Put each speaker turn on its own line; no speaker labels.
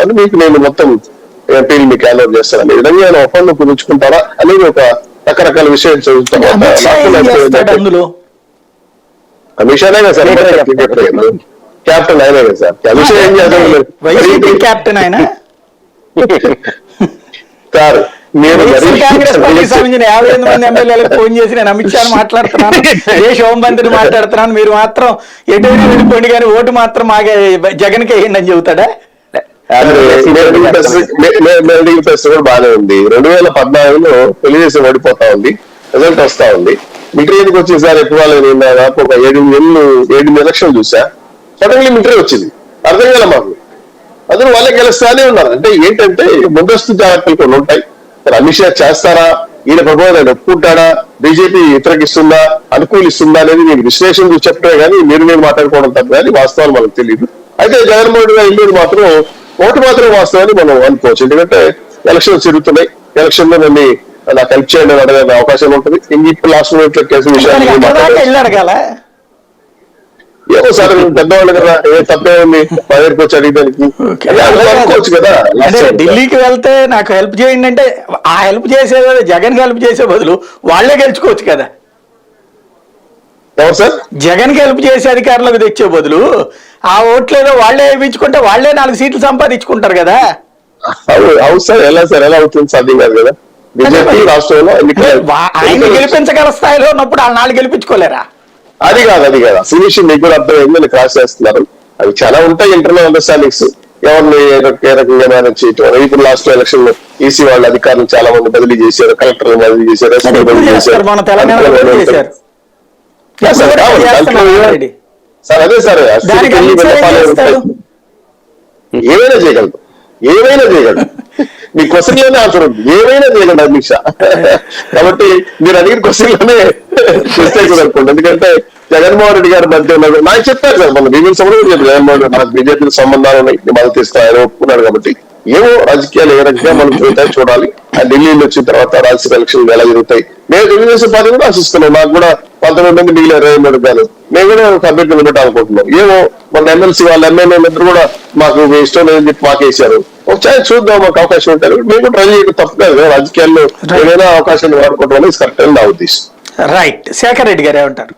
చేస్తాను, మీకు నేను మొత్తం ఎంపీలు మీకు హ్యాండ్ ఓవర్ చేస్తాను అనే విధంగా ఆయన ఒప్పందం కుదుర్చుకుంటారా అనేది ఒక రకరకాల విషయం చదువుతాం. అమిత్ షానే కదా సార్ క్యాప్టెన్, ఆయనే కదా సార్. అమిత్ షా ఏం చేస్తాడు
క్యాప్టెన్ ఆయన
సార్.
కాంగ్రెస్ పార్టీకి సంబంధించిన 58 మంది ఎమ్మెల్యేలకు ఫోన్ చేసి నేను అమిత్ షా మాట్లాడుతున్నాను, దేశ హోంమంత్రిని మాట్లాడుతున్నాను, మీరు మాత్రం ఎటువైనా వెళ్ళిపోండి కానీ ఓటు మాత్రం మాకే జగన్కి వేయండి అని చెబుతాడా?
మెల్డింగ్ ఫెస్ట్ కూడా బాగానే ఉంది. 2014లో తెలుగుదేశం ఓడిపోతా ఉంది, రిజల్ట్ వస్తా ఉంది. మిలిటరీ ఎందుకు వచ్చింది సార్? ఎక్కువ దాదాపు ఒక 7 ఎలక్షన్లు చూసా, సడన్లీ మిలిటరీ వచ్చింది. అర్థం కాలే మాకు. అందరూ వాళ్ళే గెలుస్తానే ఉన్నారు. అంటే ఏంటంటే ముందస్తు జాగ్రత్తలు కొన్ని ఉంటాయి. అమిత్ షా చేస్తారా, ఈయన ప్రభుత్వం ఆయన ఒప్పుకుంటాడా, బీజేపీ వ్యతిరేకిస్తుందా, అనుకూలిస్తుందా అనేది నేను విశ్లేషణ చెప్పే కానీ నేను మాట్లాడుకోవడం తప్ప కానీ వాస్తవాలు మనకు తెలియదు. అయితే జగన్మోహన్ రెడ్డి ఇల్లు మాత్రం ఓటు మాత్రం వాస్తవాన్ని మనం అనుకోవచ్చు. ఎందుకంటే ఎలక్షన్స్ జరుగుతున్నాయి, ఎలక్షన్ లో నన్ను నాకు హెల్ప్ చేయండి అని అడగడానికి అవకాశం ఉంటుంది. ఇప్పుడు లాస్ట్ మినిట్ లో కేసు విషయాలు ఏమో సార్, పెద్దవాళ్ళు కదా, ఏ తప్పే ఉంది పదేరికి వచ్చి అడిగడానికి అనుకోవచ్చు కదా.
ఢిల్లీకి వెళ్తే నాకు హెల్ప్ చేయండి అంటే ఆ హెల్ప్ చేసే జగన్ హెల్ప్ చేసే బదులు వాళ్లే గెలుచుకోవచ్చు కదా.
ఎవరు సార్?
జగన్ కి హెల్ప్ చేసే అధికారులకు తెచ్చే బదులు ఆ ఓట్లేదో వాళ్లే వేయించుకుంటే వాళ్లే 4 సీట్లు సంపాదించుకుంటారు కదా.
అవును సార్. ఎలా సార్, ఎలా అవుతుంది? సాధ్యం కాదు కదా. బీజేపీ రాష్ట్రంలో
ఆయన గెలిపించగల స్థాయిలో ఉన్నప్పుడు ఆ 4 గెలిపించుకోలేరా?
అది కాదు ఫినిష్ మీకు కూడా అర్థమైంది. క్రాస్ చేస్తున్నారు. అవి చాలా ఉంటాయి ఇంటర్నల్ అండర్స్టాండింగ్స్, ఎవరిని ఏ రకంగా మేనేజ్ చేయటం. ఇప్పుడు లాస్ట్ ఎలక్షన్ లో ఈసీ వాళ్ళ అధికారులు చాలా మంది బదిలీ చేశారు, కలెక్టర్లు బదిలీ చేశారు, ఎస్పీ బదిలీ చేశారు. సార్ అదే సార్, ఏమైనా చేయగలదు, మీ క్వశ్చన్ లోనే ఆన్సర్ ఉంది. ఏమైనా చేయగలడు అమిత్ షా. కాబట్టి మీరు అడిగిన క్వశ్చన్ లోనే మిస్టేక్ అనుకోండి. ఎందుకంటే జగన్మోహన్ రెడ్డి గారి మధ్య నాకు చెప్పారు సార్, మన బీజేపీ సంబంధం చెప్పారు. జగన్మోహన్ రెడ్డి నాకు బీజేపీ సంబంధాలు ఉన్నాయి, మద్దతు ఇస్తా ఆయన ఒప్పుకున్నాడు. కాబట్టి ఏమో రాజకీయాలు ఏ రకంగా మనం జరుగుతాయి చూడాలి. ఆ ఢిల్లీలో వచ్చిన తర్వాత రాజ్యసభ ఎలక్షన్లు ఎలా జరుగుతాయి. నేను తెలుగుదేశం పార్టీ కూడా ఆశిస్తున్నాను. నాకు కూడా 19 మంది మిగిలిన 23 రూపాయలు మేము కూడా ఒక అభ్యర్థులు పెట్టాలనుకుంటున్నాం. ఏమో మన ఎమ్మెల్సీ వాళ్ళ ఎమ్మెల్యేలందరూ కూడా మాకు ఇష్టం లేదని చెప్పి మాకేసారు. ఒకసారి చూద్దాం, మాకు అవకాశం ఉంటారు. మేము కూడా ట్రై చేయడం తప్పు కాదు. రాజకీయాల్లో ఏదైనా అవకాశాన్ని వాడుకోవడం అనేది కరెక్ట్ అని నా ఉద్దేశం.
రైట్. శేఖర్ రెడ్డి గారు ఏమంటారు?